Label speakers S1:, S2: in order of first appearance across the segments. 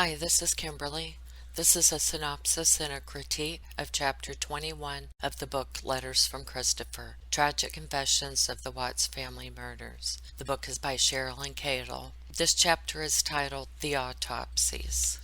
S1: Hi, this is Kimberly. This is a synopsis and a critique of Chapter 21 of the book Letters from Christopher, Tragic Confessions of the Watts Family Murders. The book is by Cheryln Cadle. This chapter is titled The Autopsies.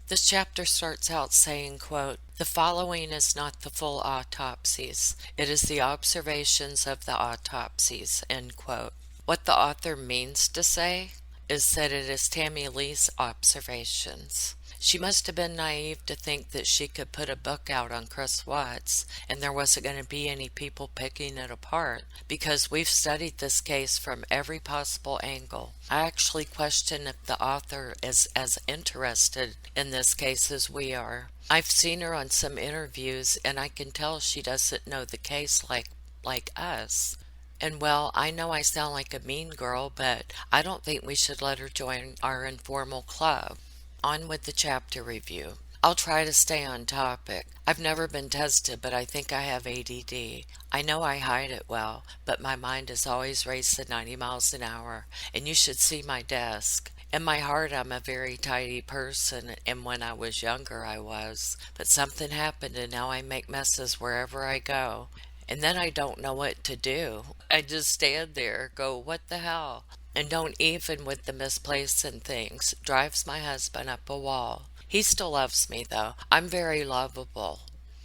S1: This chapter starts out saying, quote, "The following is not the full autopsies. It is the observations of the autopsies," end quote. What the author means to say is that it is Tammy Lee's observations. She must have been naive to think that she could put a book out on Chris Watts and there wasn't going to be any people picking it apart, because we've studied this case from every possible angle. I actually question if the author is as interested in this case as we are. I've seen her on some interviews and I can tell she doesn't know the case like us. And well, I know I sound like a mean girl, but I don't think we should let her join our informal club. On with the chapter review. I'll try to stay on topic. I've never been tested, but I think I have ADD. I know I hide it well, but my mind is always raced at 90 miles an hour, and you should see my desk. In my heart, I'm a very tidy person, and when I was younger, I was. But something happened, and now I make messes wherever I go. And then I don't know what to do. I just stand there, go, what the hell? And don't even with the misplacing things. Drives my husband up a wall. He still loves me, though. I'm very lovable.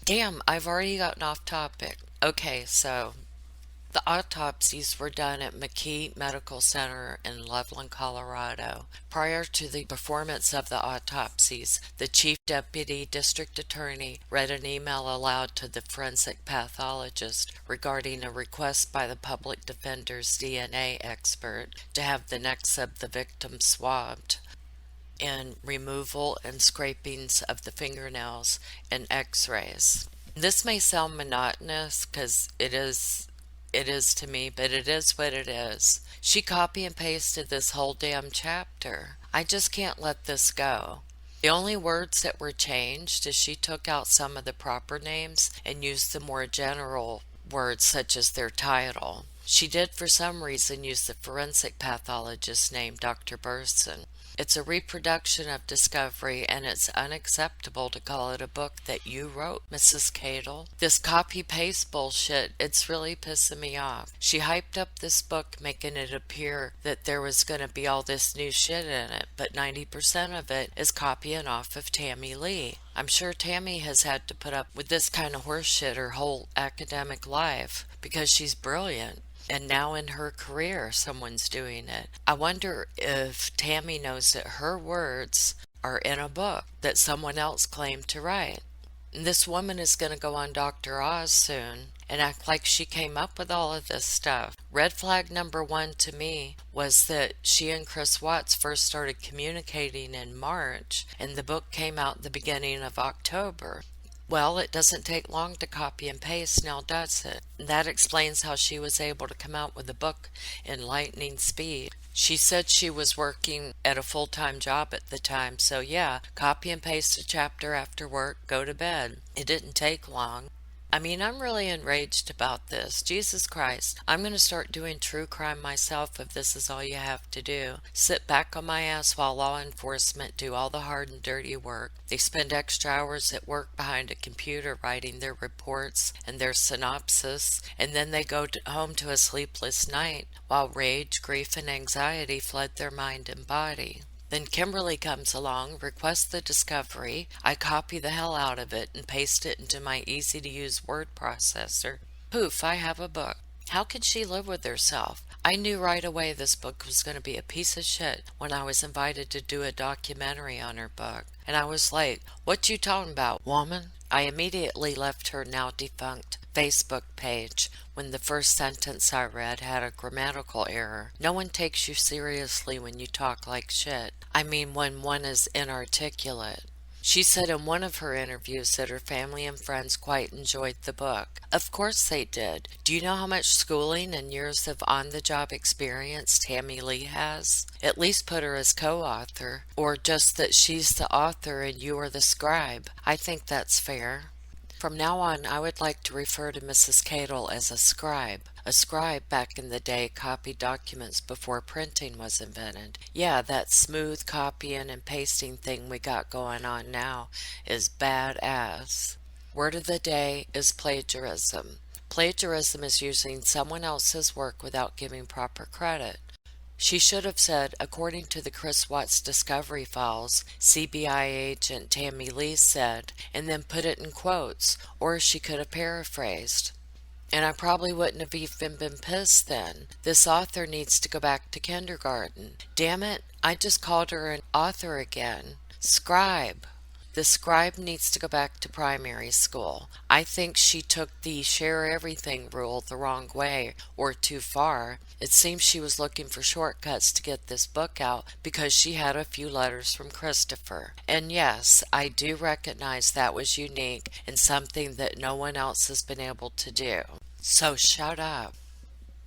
S1: Damn, I've already gotten off topic. Okay, so the autopsies were done at McKee Medical Center in Loveland, Colorado. Prior to the performance of the autopsies, the Chief Deputy District Attorney read an email aloud to the forensic pathologist regarding a request by the public defender's DNA expert to have the necks of the victim swabbed and removal and scrapings of the fingernails and x-rays. This may sound monotonous because it is to me, but it is what it is. She copy and pasted this whole damn chapter. I just can't let this go. The only words that were changed is she took out some of the proper names and used the more general words such as their title. She did for some reason use the forensic pathologist's name, Dr. Burson. It's a reproduction of Discovery, and it's unacceptable to call it a book that you wrote, Mrs. Cadle. This copy-paste bullshit, it's really pissing me off. She hyped up this book, making it appear that there was going to be all this new shit in it, but 90% of it is copying off of Tammy Lee. I'm sure Tammy has had to put up with this kind of horseshit her whole academic life, because she's brilliant. And now in her career, someone's doing it. I wonder if Tammy knows that her words are in a book that someone else claimed to write. And this woman is going to go on Dr. Oz soon and act like she came up with all of this stuff. Red flag number one to me was that she and Chris Watts first started communicating in March, and the book came out the beginning of October. Well, it doesn't take long to copy and paste, now does it? That explains how she was able to come out with a book in lightning speed. She said she was working at a full-time job at the time, so yeah, copy and paste a chapter after work, go to bed. It didn't take long. I mean, I'm really enraged about this. Jesus Christ. I'm going to start doing true crime myself if this is all you have to do. Sit back on my ass while law enforcement do all the hard and dirty work. They spend extra hours at work behind a computer writing their reports and their synopsis, and then they go home to a sleepless night while rage, grief, and anxiety flood their mind and body. Then Kimberly comes along, requests the discovery, I copy the hell out of it and paste it into my easy-to-use word processor. Poof, I have a book. How could she live with herself? I knew right away this book was going to be a piece of shit when I was invited to do a documentary on her book. And I was like, what you talking about, woman? I immediately left her now defunct Facebook page when the first sentence I read had a grammatical error. No one takes you seriously when you talk like shit. I mean, when one is inarticulate. She said in one of her interviews that her family and friends quite enjoyed the book. Of course they did. Do you know how much schooling and years of on-the-job experience Tammy Lee has? At least put her as co-author, or just that she's the author and you are the scribe. I think that's fair. From now on, I would like to refer to Mrs. Cadle as a scribe. A scribe back in the day copied documents before printing was invented. Yeah, that smooth copying and pasting thing we got going on now is badass. Word of the day is plagiarism. Plagiarism is using someone else's work without giving proper credit. She should have said, according to the Chris Watts discovery files, CBI agent Tammy Lee said, and then put it in quotes, or she could have paraphrased. And I probably wouldn't have even been pissed then. This author needs to go back to kindergarten. Damn it, I just called her an author again. Scribe. The scribe needs to go back to primary school. I think she took the share everything rule the wrong way, or too far. It seems she was looking for shortcuts to get this book out because she had a few letters from Christopher. And yes, I do recognize that was unique and something that no one else has been able to do. So shut up.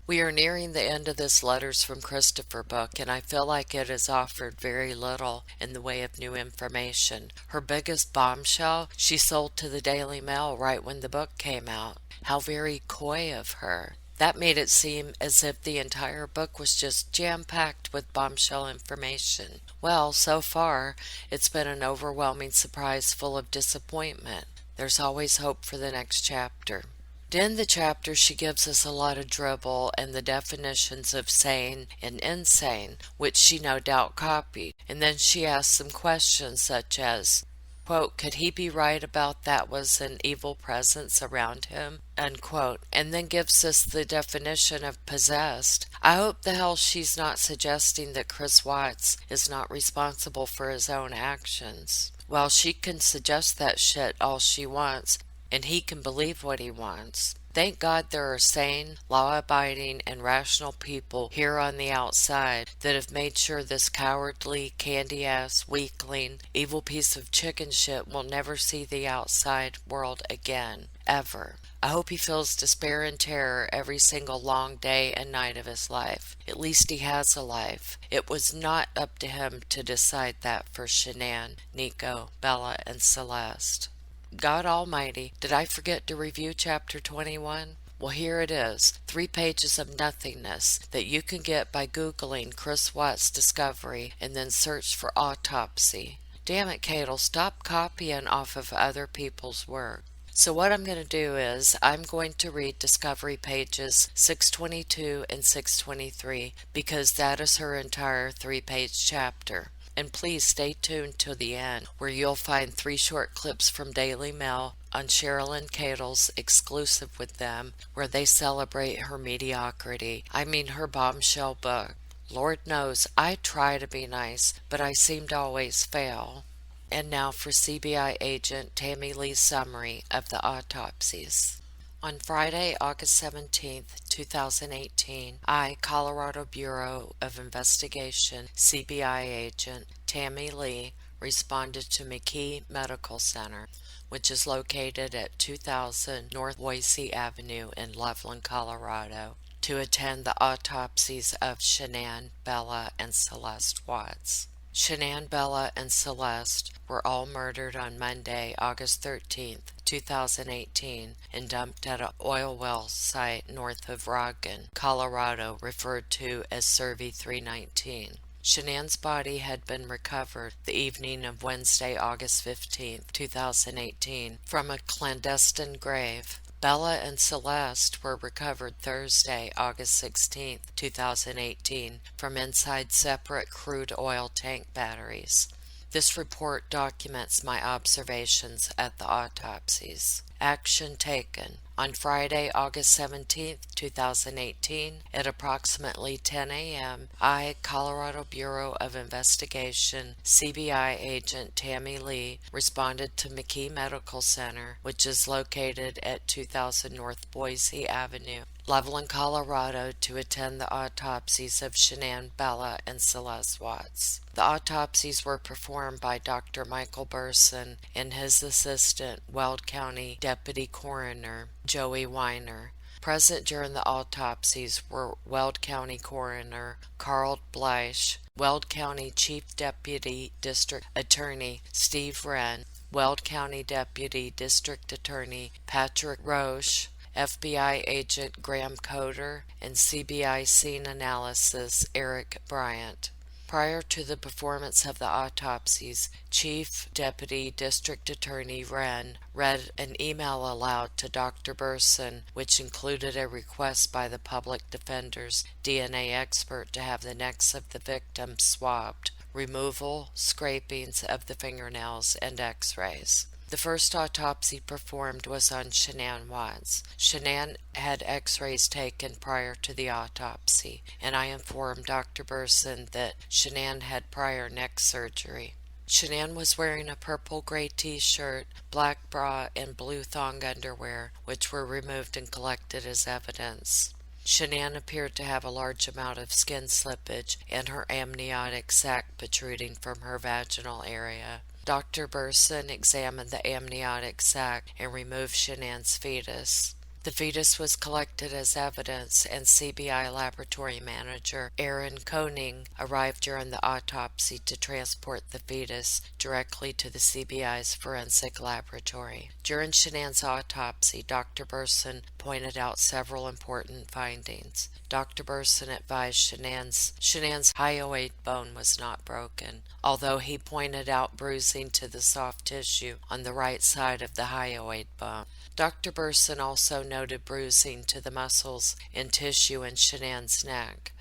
S1: We are nearing the end of this Letters from Christopher book, and I feel like it has offered very little in the way of new information. Her biggest bombshell she sold to the Daily Mail right when the book came out. How very coy of her. That made it seem as if the entire book was just jam-packed with bombshell information. Well, so far, it's been an overwhelming surprise full of disappointment. There's always hope for the next chapter. To end the chapter, she gives us a lot of dribble and the definitions of sane and insane, which she no doubt copied. And then she asks some questions such as, quote, could he be right about that was an evil presence around him, unquote, and then gives us the definition of possessed. I hope the hell she's not suggesting that Chris Watts is not responsible for his own actions. Well, she can suggest that shit all she wants, and he can believe what he wants. Thank God there are sane, law-abiding, and rational people here on the outside that have made sure this cowardly, candy-ass, weakling, evil piece of chicken shit will never see the outside world again. Ever. I hope he feels despair and terror every single long day and night of his life. At least he has a life. It was not up to him to decide that for Shanann, Nico, Bella, and Celeste. God Almighty, did I forget to review Chapter 21? Well, here it is, 3 pages of nothingness that you can get by Googling Chris Watts' discovery and then search for autopsy. Damn it, Cadle, stop copying off of other people's work. So what I'm going to do is I'm going to read discovery pages 622 and 623 because that is her entire 3-page chapter. And please stay tuned till the end, where you'll find 3 short clips from Daily Mail on Cheryln Cadle's exclusive with them, where they celebrate her mediocrity. I mean her bombshell book. Lord knows I try to be nice, but I seem to always fail. And now for CBI agent Tammy Lee's summary of the autopsies. On Friday, August 17, 2018, I, Colorado Bureau of Investigation CBI agent Tammy Lee, responded to McKee Medical Center, which is located at 2000 North Boise Avenue in Loveland, Colorado, to attend the autopsies of Shanann, Bella, and Celeste Watts. Shanann, Bella, and Celeste were all murdered on Monday, August 13th, 2018, and dumped at an oil well site north of Roggen, Colorado, referred to as Survey 319. Shanann's body had been recovered the evening of Wednesday, August 15th, 2018, from a clandestine grave. Bella and Celeste were recovered Thursday, August 16, 2018, from inside separate crude oil tank batteries. This report documents my observations at the autopsies. Action taken. On Friday, August 17, 2018, at approximately 10 a.m., I, Colorado Bureau of Investigation CBI agent Tammy Lee, responded to McKee Medical Center, which is located at 2000 North Boise Avenue, Loveland, Colorado, to attend the autopsies of Shanann, Bella, and Celeste Watts. The autopsies were performed by Dr. Michael Burson and his assistant, Weld County Deputy Coroner Joey Weiner. Present during the autopsies were Weld County Coroner Carl Bleich, Weld County Chief Deputy District Attorney Steve Wren, Weld County Deputy District Attorney Patrick Roche, FBI agent Graham Coder, and CBI scene analysis Eric Bryant. Prior to the performance of the autopsies, Chief Deputy District Attorney Wren read an email aloud to Dr. Burson, which included a request by the public defender's DNA expert to have the necks of the victim swabbed, removal, scrapings of the fingernails, and x-rays. The first autopsy performed was on Shanann Watts. Shanann had x-rays taken prior to the autopsy, and I informed Dr. Burson that Shanann had prior neck surgery. Shanann was wearing a purple-gray t-shirt, black bra, and blue thong underwear, which were removed and collected as evidence. Shanann appeared to have a large amount of skin slippage and her amniotic sac protruding from her vaginal area. Dr. Burson examined the amniotic sac and removed Shanann's fetus. The fetus was collected as evidence, and CBI laboratory manager Aaron Koenig arrived during the autopsy to transport the fetus directly to the CBI's forensic laboratory. During Shanann's autopsy, Dr. Burson pointed out several important findings. Dr. Burson advised Shanann's hyoid bone was not broken, although he pointed out bruising to the soft tissue on the right side of the hyoid bone. Dr. Burson also noted bruising to the muscles and tissue in Shanann's neck.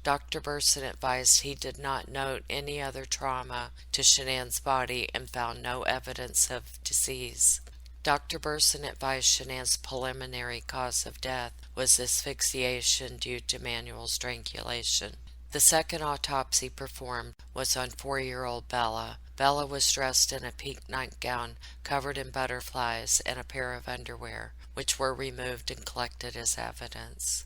S1: Dr. Burson advised he did not note any other trauma to Shanann's body and found no evidence of disease. Dr. Burson advised Shanann's preliminary cause of death was asphyxiation due to manual strangulation. The second autopsy performed was on 4-year-old Bella. Bella was dressed in a pink nightgown covered in butterflies and a pair of underwear, which were removed and collected as evidence.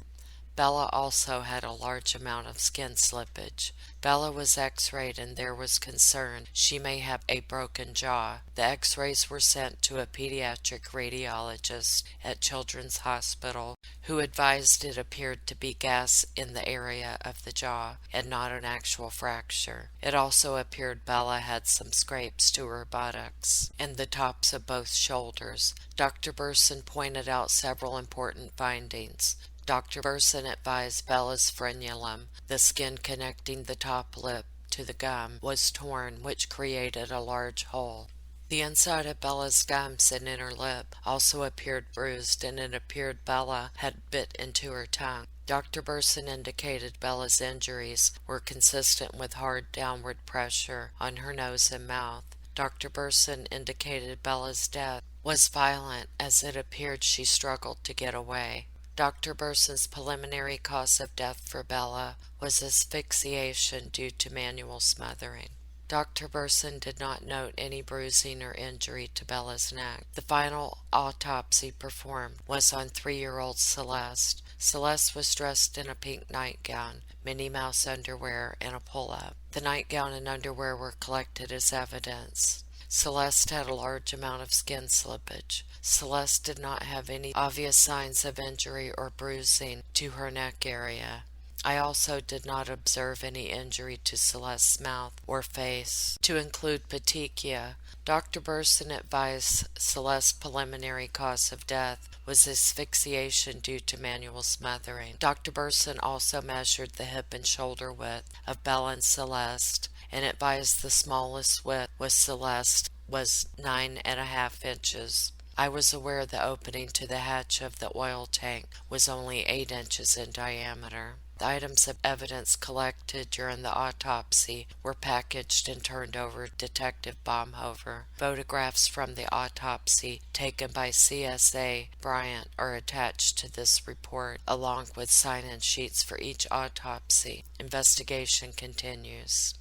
S1: Bella also had a large amount of skin slippage. Bella was x-rayed and there was concern she may have a broken jaw. The x-rays were sent to a pediatric radiologist at Children's Hospital, who advised it appeared to be gas in the area of the jaw and not an actual fracture. It also appeared Bella had some scrapes to her buttocks and the tops of both shoulders. Dr. Burson pointed out several important findings. Dr. Burson advised Bella's frenulum, the skin connecting the top lip to the gum, was torn, which created a large hole. The inside of Bella's gums and inner lip also appeared bruised, and it appeared Bella had bit into her tongue. Dr. Burson indicated Bella's injuries were consistent with hard downward pressure on her nose and mouth. Dr. Burson indicated Bella's death was violent, as it appeared she struggled to get away. Dr. Burson's preliminary cause of death for Bella was asphyxiation due to manual smothering. Dr. Burson did not note any bruising or injury to Bella's neck. The final autopsy performed was on 3-year-old Celeste. Celeste was dressed in a pink nightgown, Minnie Mouse underwear, and a pull-up. The nightgown and underwear were collected as evidence. Celeste had a large amount of skin slippage. Celeste did not have any obvious signs of injury or bruising to her neck area. I also did not observe any injury to Celeste's mouth or face, to include petechia. Dr. Burson advised Celeste's preliminary cause of death was asphyxiation due to manual smothering. Dr. Burson also measured the hip and shoulder width of Bella and Celeste, and advised the smallest width with Celeste was 9.5 inches. I was aware the opening to the hatch of the oil tank was only 8 inches in diameter. The items of evidence collected during the autopsy were packaged and turned over to Detective Baumhofer. Photographs from the autopsy taken by CSA Bryant are attached to this report, along with sign-in sheets for each autopsy. Investigation continues.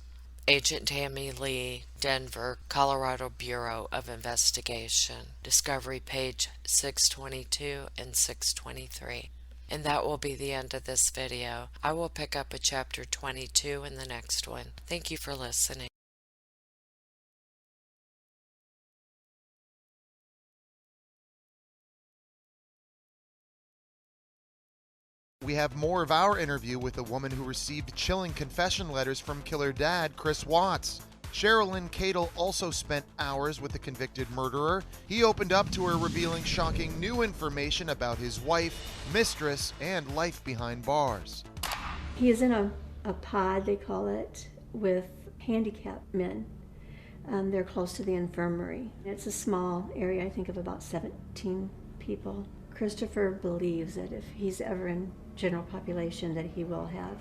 S1: Agent Tammy Lee, Denver, Colorado Bureau of Investigation. Discovery page 622 and 623. And that will be the end of this video. I will pick up at chapter 22 in the next one. Thank you for listening.
S2: We have more of our interview with a woman who received chilling confession letters from killer dad, Chris Watts. Cheryln Cadle also spent hours with the convicted murderer. He opened up to her, revealing shocking new information about his wife, mistress, and life behind bars.
S3: He is in a pod, they call it, with handicapped men. They're close to the infirmary. It's a small area, I think of about 17 people. Christopher believes that if he's ever in general population that he will have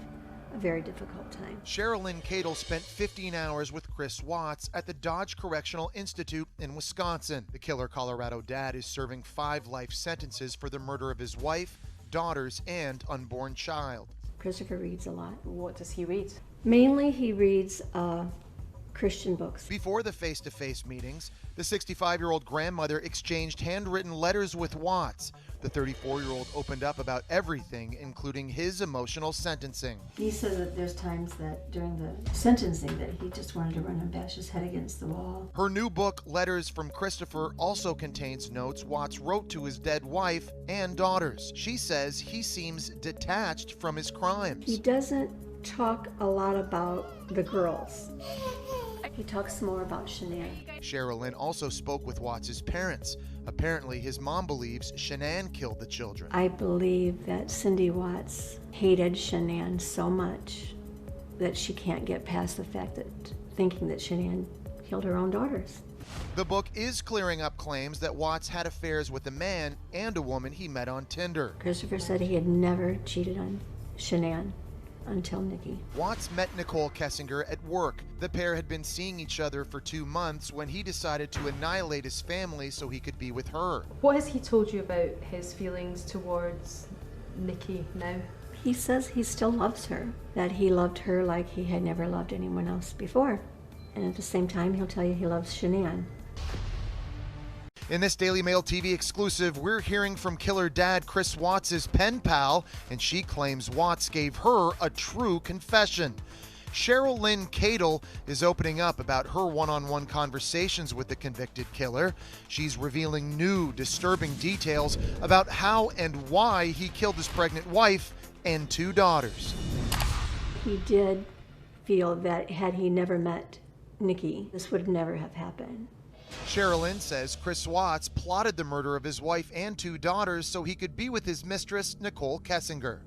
S3: a very difficult time.
S2: Cheryln Cadle spent 15 hours with Chris Watts at the Dodge Correctional Institute in Wisconsin. The killer Colorado dad is serving 5 life sentences for the murder of his wife, daughters, and unborn child.
S3: Christopher reads a lot.
S4: What does he read?
S3: Mainly he reads Christian books.
S2: Before the face-to-face meetings, the 65-year-old grandmother exchanged handwritten letters with Watts. The 34-year-old opened up about everything, including his emotional sentencing.
S3: He says that there's times that during the sentencing that he just wanted to run and bash his head against the wall.
S2: Her new book, Letters from Christopher, also contains notes Watts wrote to his dead wife and daughters. She says he seems detached from his crimes.
S3: He doesn't talk a lot about the girls. He talks more about Shanann.
S2: Cheryln also spoke with Watts' parents. Apparently, his mom believes Shanann killed the children.
S3: I believe that Cindy Watts hated Shanann so much that she can't get past the fact that thinking that Shanann killed her own daughters.
S2: The book is clearing up claims that Watts had affairs with a man and a woman he met on Tinder.
S3: Christopher said he had never cheated on Shanann until Nikki.
S2: Watts met Nicole Kessinger at work. The pair had been seeing each other for 2 months when he decided to annihilate his family so he could be with her.
S4: What has he told you about his feelings towards Nikki now?
S3: He says he still loves her, that he loved her like he had never loved anyone else before. And at the same time, he'll tell you he loves Shanann.
S2: In this Daily Mail TV exclusive, we're hearing from killer dad Chris Watts' pen pal, and she claims Watts gave her a true confession. Cheryln Cadle is opening up about her one-on-one conversations with the convicted killer. She's revealing new, disturbing details about how and why he killed his pregnant wife and 2 daughters.
S3: He did feel that had he never met Nikki, this would never have happened.
S2: Cheryln says Chris Watts plotted the murder of his wife and 2 daughters so he could be with his mistress, Nicole Kessinger.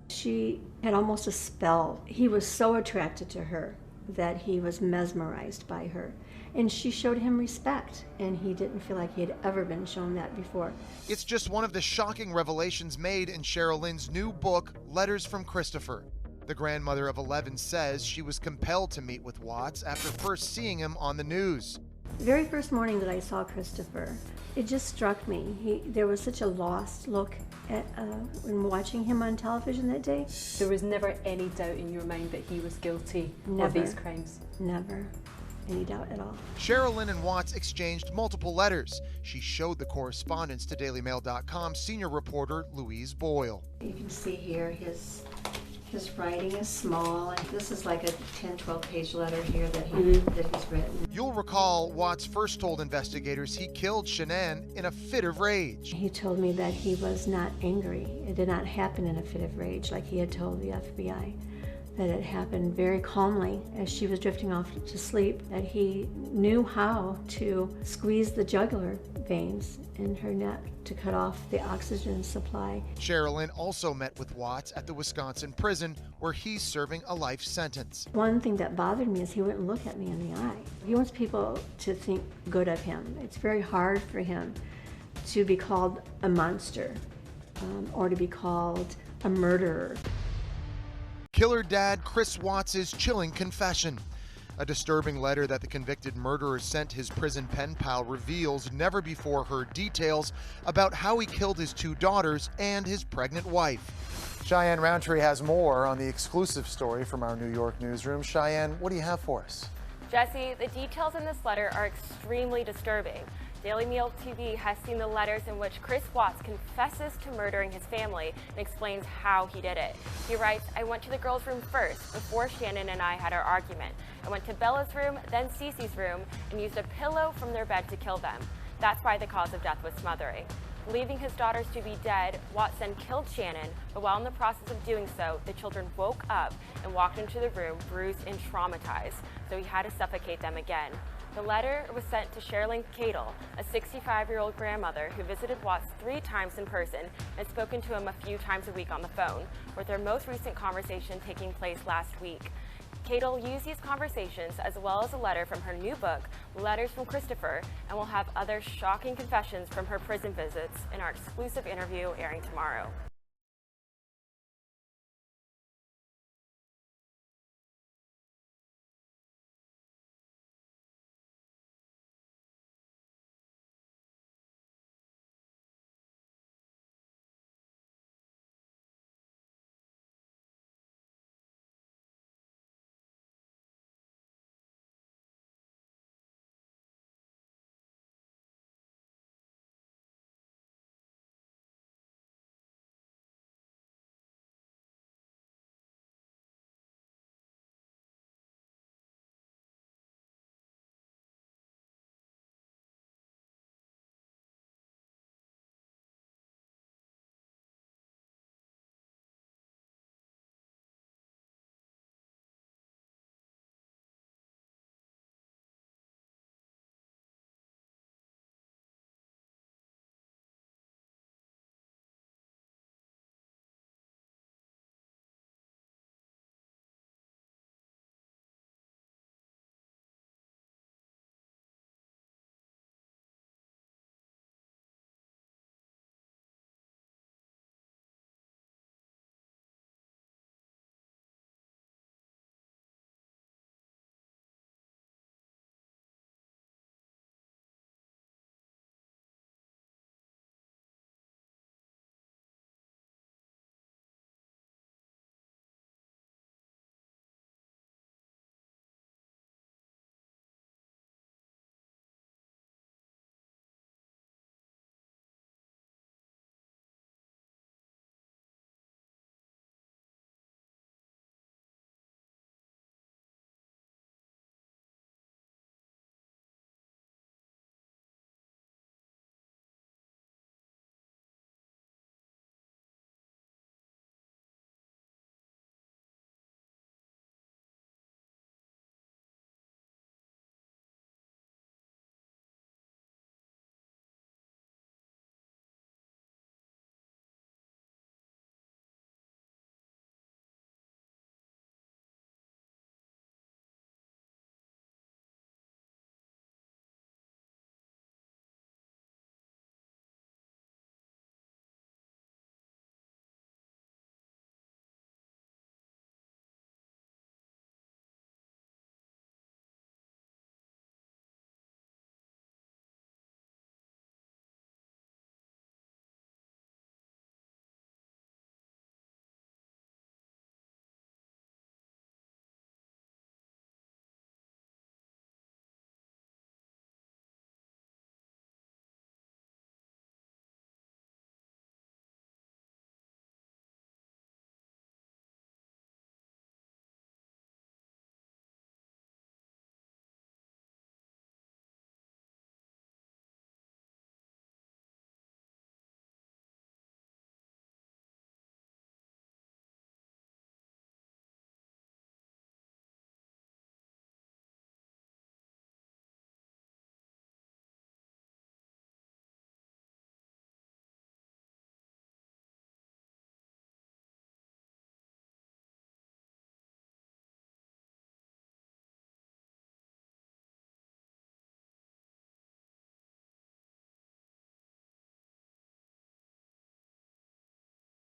S3: She had almost a spell. He was so attracted to her that he was mesmerized by her. And she showed him respect, and he didn't feel like he had ever been shown that before.
S2: It's just one of the shocking revelations made in Cheryln's new book, Letters from Christopher. The grandmother of 11 says she was compelled to meet with Watts after first seeing him on the news.
S3: The very first morning that I saw Christopher, it just struck me. There was such a lost look at when watching him on television that day.
S4: There was never any doubt in your mind that he was guilty of these crimes?
S3: Never any doubt at all.
S2: Cheryln and Watts exchanged multiple letters. She showed the correspondence to DailyMail.com senior reporter Louise Boyle.
S3: You can see here his writing is small, and this is like a 10-12 page letter here that he's written.
S2: You'll recall Watts first told investigators he killed Shanann in a fit of rage.
S3: He told me that he was not angry. It did not happen in a fit of rage like he had told the FBI. That it happened very calmly as she was drifting off to sleep, that he knew how to squeeze the jugular veins in her neck to cut off the oxygen supply.
S2: Cheryln also met with Watts at the Wisconsin prison where he's serving a life sentence.
S3: One thing that bothered me is he wouldn't look at me in the eye. He wants people to think good of him. It's very hard for him to be called a monster or to be called a murderer.
S2: Killer dad Chris Watts' chilling confession. A disturbing letter that the convicted murderer sent his prison pen pal reveals never-before-heard details about how he killed his 2 daughters and his pregnant wife. Cheyenne Roundtree has more on the exclusive story from our New York newsroom. Cheyenne, what do you have for us?
S5: Jesse, the details in this letter are extremely disturbing. Daily Mail TV has seen the letters in which Chris Watts confesses to murdering his family and explains how he did it. He writes, "I went to the girls' room first before Shannon and I had our argument. I went to Bella's room, then Cece's room, and used a pillow from their bed to kill them. That's why the cause of death was smothering." Believing his daughters to be dead, Watts then killed Shannon, but while in the process of doing so, the children woke up and walked into the room bruised and traumatized, so he had to suffocate them again. The letter was sent to Cheryln Cadle, a 65-year-old grandmother who visited Watts 3 times in person and spoken to him a few times a week on the phone, with their most recent conversation taking place last week. Cadle used these conversations as well as a letter from her new book, Letters from Christopher, and will have other shocking confessions from her prison visits in our exclusive interview airing tomorrow.